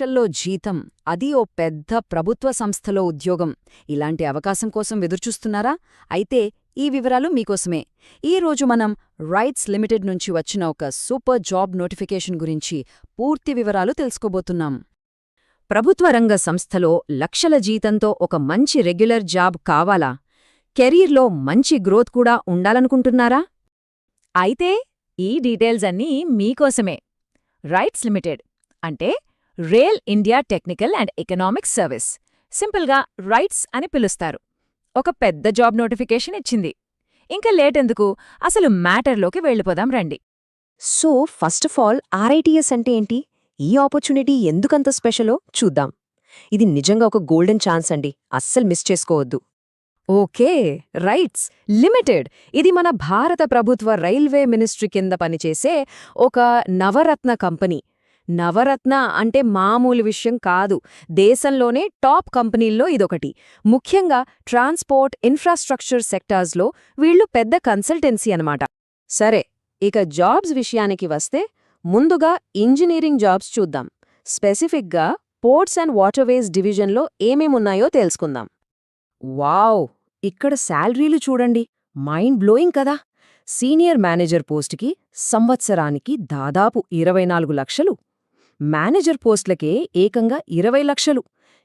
లక్షల్లో జీతం, అది ఓ పెద్ద ప్రభుత్వ సంస్థలో ఉద్యోగం. ఇలాంటి అవకాశం కోసం ఎదురుచూస్తున్నారా? అయితే ఈ వివరాలు మీకోసమే. ఈరోజు మనం రైట్స్ లిమిటెడ్ నుంచి వచ్చిన ఒక సూపర్ జాబ్ నోటిఫికేషన్ గురించి పూర్తి వివరాలు తెలుసుకోబోతున్నాం. ప్రభుత్వ రంగ సంస్థలో లక్షల జీతంతో ఒక మంచి రెగ్యులర్ జాబ్ కావాలా? కెరీర్లో మంచి గ్రోత్ కూడా ఉండాలనుకుంటున్నారా? అయితే ఈ డీటెయిల్స్ అన్నీ మీకోసమే. రైట్స్ లిమిటెడ్ అంటే Rela India technical and economic service, సింపుల్గా రైట్స్ అని పిలుస్తారు. ఒక పెద్ద జాబ్ నోటిఫికేషన్ ఇచ్చింది. ఇంకా లేటెందుకు, అసలు మ్యాటర్లోకి వెళ్ళిపోదాం రండి. So first of all RITES అంటే ఏంటి? ఈ ఆపర్చునిటీ ఎందుకంత స్పెషలో చూద్దాం. ఇది నిజంగా ఒక గోల్డెన్ ఛాన్స్ అండి, అస్సలు మిస్ చేసుకోవద్దు. ఓకే, రైట్స్ లిమిటెడ్ ఇది మన భారత ప్రభుత్వ రైల్వే మినిస్ట్రీ కింద పనిచేసే ఒక నవరత్న కంపెనీ. నవరత్న అంటే మామూలు విషయం కాదు. దేశంలోనే టాప్ కంపెనీల్లో ఇదొకటి. ముఖ్యంగా ట్రాన్స్పోర్ట్, ఇన్ఫ్రాస్ట్రక్చర్ సెక్టార్స్లో వీళ్లు పెద్ద కన్సల్టెన్సీ అనమాట. సరే, ఇక జాబ్స్ విషయానికి వస్తే ముందుగా ఇంజనీరింగ్ జాబ్స్ చూద్దాం. స్పెసిఫిక్గా పోర్ట్స్ అండ్ వాటర్వేస్ డివిజన్లో ఏమేమున్నాయో తెలుసుకుందాం. వావ్, ఇక్కడ శాలరీలు చూడండి, మైండ్ బ్లోయింగ్ కదా. సీనియర్ మేనేజర్ పోస్టుకి సంవత్సరానికి దాదాపు 24 లక్షలు, మేనేజర్ పోస్టులకే ఏకంగా 20 లక్షలు,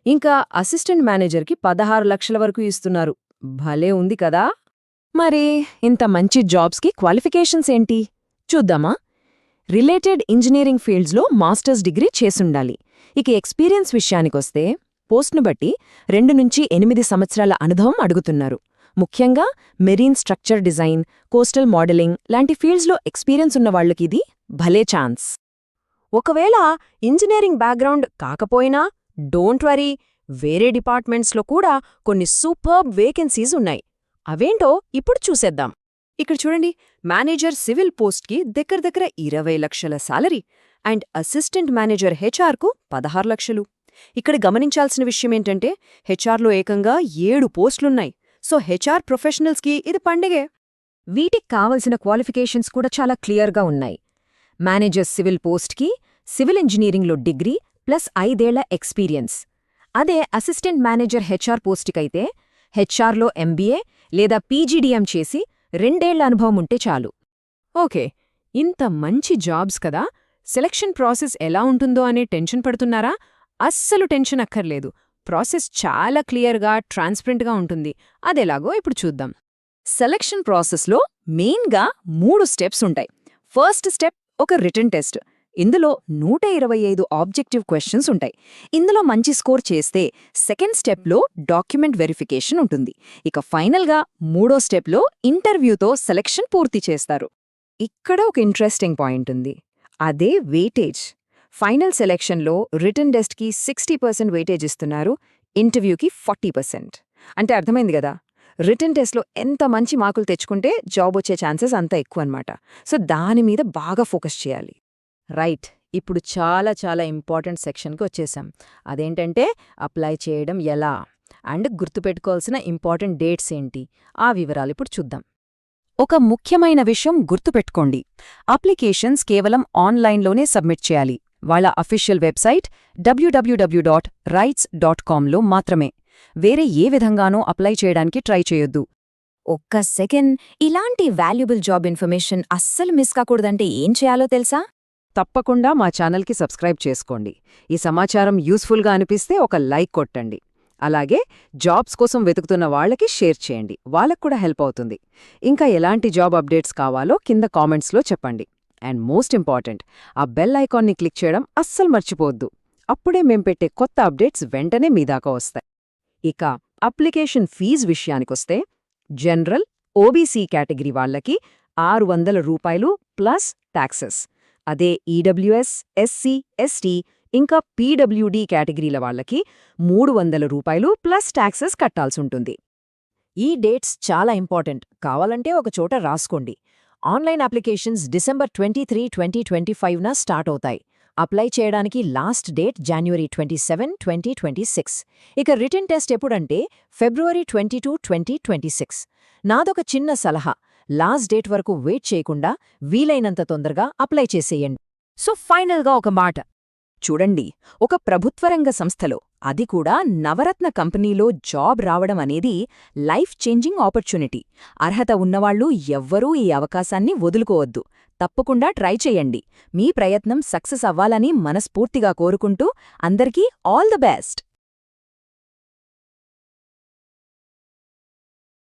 ఇంకా అసిస్టెంట్ మేనేజర్కి 16 లక్షల వరకు ఇస్తున్నారు. భలే ఉంది కదా. మరి ఇంత మంచి జాబ్స్కి క్వాలిఫికేషన్స్ ఏంటి చూద్దామా. రిలేటెడ్ ఇంజనీరింగ్ ఫీల్డ్స్లో మాస్టర్స్ డిగ్రీ చేసుండాలి. ఇక ఎక్స్పీరియన్స్ విషయానికొస్తే పోస్ట్ను బట్టి 2 నుంచి 8 సంవత్సరాల అనుభవం అడుగుతున్నారు. ముఖ్యంగా marine structure design, coastal modelling లాంటి ఫీల్డ్స్లో ఎక్స్పీరియన్స్ ఉన్నవాళ్లకి ఇది భలే ఛాన్స్. ఒకవేళ ఇంజనీరింగ్ బ్యాక్గ్రౌండ్ కాకపోయినా డోంట్ వరీ, వేరే డిపార్ట్మెంట్స్లో కూడా కొన్ని సూపర్బ్ వేకెన్సీస్ ఉన్నాయి. అవేంటో ఇప్పుడు చూసేద్దాం. ఇక్కడ చూడండి, మేనేజర్ సివిల్ పోస్ట్కి దగ్గర 20 లక్షల సాలరీ అండ్ అసిస్టెంట్ మేనేజర్ హెచ్ఆర్కు 16 లక్షలు. ఇక్కడ గమనించాల్సిన విషయమేంటంటే హెచ్ఆర్లో ఏకంగా 7 పోస్టులున్నాయి. సో హెచ్ఆర్ ప్రొఫెషనల్స్కి ఇది పండగే. వీటికి కావలసిన క్వాలిఫికేషన్స్ కూడా చాలా క్లియర్గా ఉన్నాయి. మేనేజర్ సివిల్ పోస్ట్కి సివిల్ ఇంజనీరింగ్లో డిగ్రీ ప్లస్ 5 ఏళ్ల ఎక్స్పీరియన్స్. అదే అసిస్టెంట్ మేనేజర్ హెచ్ఆర్ పోస్టుకైతే హెచ్ఆర్లో ఎంబీఏ లేదా పీజీడీఎం చేసి 2 ఏళ్ల అనుభవం ఉంటే చాలు. ఓకే, ఇంత మంచి జాబ్స్ కదా, సెలక్షన్ ప్రాసెస్ ఎలా ఉంటుందో అనే టెన్షన్ పడుతున్నారా? అస్సలు టెన్షన్ అక్కర్లేదు. ప్రాసెస్ చాలా క్లియర్గా, ట్రాన్స్పరెంట్గా ఉంటుంది. అదెలాగో ఇప్పుడు చూద్దాం. సెలక్షన్ ప్రాసెస్లో మెయిన్గా 3 స్టెప్స్ ఉంటాయి. ఫస్ట్ స్టెప్ ఒక రిటన్ టెస్ట్. ఇందులో 125 ఆబ్జెక్టివ్ క్వశ్చన్స్ ఉంటాయి. ఇందులో మంచి స్కోర్ చేస్తే సెకండ్ స్టెప్లో డాక్యుమెంట్ వెరిఫికేషన్ ఉంటుంది. ఇక ఫైనల్గా 3వ స్టెప్లో ఇంటర్వ్యూతో సెలక్షన్ పూర్తి చేస్తారు. ఇక్కడ ఒక ఇంట్రెస్టింగ్ పాయింట్ ఉంది, అదే వెయిటేజ్. ఫైనల్ సెలెక్షన్లో రిటన్ టెస్ట్కి 60% వెయిటేజ్ ఇస్తున్నారు, ఇంటర్వ్యూకి 40%. అంటే అర్థమైంది కదా, రిటన్ టెస్ట్లో ఎంత మంచి మార్కులు తెచ్చుకుంటే జాబ్ వచ్చే ఛాన్సెస్ అంత ఎక్కువ అన్నమాట. సో దాని మీద బాగా ఫోకస్ చేయాలి. రైట్, ఇప్పుడు చాలా ఇంపార్టెంట్ సెక్షన్కి వచ్చేసాం. అదేంటంటే అప్లై చేయడం ఎలా అండ్ గుర్తుపెట్టుకోవాల్సిన ఇంపార్టెంట్ డేట్స్ ఏంటి, ఆ వివరాలు ఇప్పుడు చూద్దాం. ఒక ముఖ్యమైన విషయం గుర్తుపెట్టుకోండి, అప్లికేషన్స్ కేవలం ఆన్లైన్లోనే సబ్మిట్ చేయాలి. వాళ్ళ అఫీషియల్ వెబ్సైట్ www.rights.comలో మాత్రమే. వేరే ఏ విధంగానూ అప్లై చేయడానికి ట్రై చేయొద్దు. ఒక్క సెకండ్, ఇలాంటి వాల్యుబుల్ జాబ్ ఇన్ఫర్మేషన్ అస్సలు మిస్ కాకూడదంటే ఏం చేయాలో తెలుసా? తప్పకుండా మా ఛానల్కి సబ్స్క్రైబ్ చేసుకోండి. ఈ సమాచారం యూస్ఫుల్గా అనిపిస్తే ఒక లైక్ కొట్టండి. అలాగే జాబ్స్ కోసం వెతుకుతున్న వాళ్ళకి షేర్ చేయండి, వాళ్ళకు కూడా హెల్ప్ అవుతుంది. ఇంకా ఎలాంటి జాబ్ అప్డేట్స్ కావాలో కింద కామెంట్స్లో చెప్పండి. అండ్ మోస్ట్ ఇంపార్టెంట్, ఆ బెల్ ఐకాన్ని క్లిక్ చేయడం అస్సలు మర్చిపోవద్దు. అప్పుడే మేం పెట్టే కొత్త అప్డేట్స్ వెంటనే మీ దాకా వస్తాయి. ఇక అప్లికేషన్ ఫీజు విషయానికొస్తే జనరల్, ఓబీసీ కేటగిరీ వాళ్లకి 600 రూపాయలు ప్లస్ టాక్సెస్. అదే ఈడబ్ల్యూఎస్, ఎస్సీ, ఎస్టీ ఇంకా పీడబ్ల్యూడీ కేటగిరీల వాళ్లకి 300 రూపాయలు ప్లస్ టాక్సెస్ కట్టాల్సుంటుంది. ఈ డేట్స్ చాలా ఇంపార్టెంట్, కావాలంటే ఒక చోట రాసుకోండి. ఆన్లైన్ అప్లికేషన్స్ డిసెంబర్ 23, 2025న స్టార్ట్ అవుతాయి. అప్లై చేయడానికి లాస్ట్ డేట్ January 27, 2026. ఇక రిటన్ టెస్ట్ ఎప్పుడంటే February 22, 2026. నాదొక చిన్న సలహా, లాస్ట్ డేట్ వరకు వెయిట్ చేయకుండా వీలైనంత తొందరగా అప్లై చేసేయండి. సో ఫైనల్గా ఒక మాట, చూడండి, ఒక ప్రభుత్వరంగ సంస్థలో, అది కూడా నవరత్న కంపెనీలో జాబ్ రావడం అనేది లైఫ్ చేంజింగ్ ఆపర్చునిటీ. అర్హత ఉన్నవాళ్లు ఎవ్వరూ ఈ అవకాశాన్ని వదులుకోవద్దు. తప్పకుండా ట్రై చేయండి. మీ ప్రయత్నం సక్సెస్ అవ్వాలని మనస్ఫూర్తిగా కోరుకుంటూ అందరికీ ఆల్ ది బెస్ట్.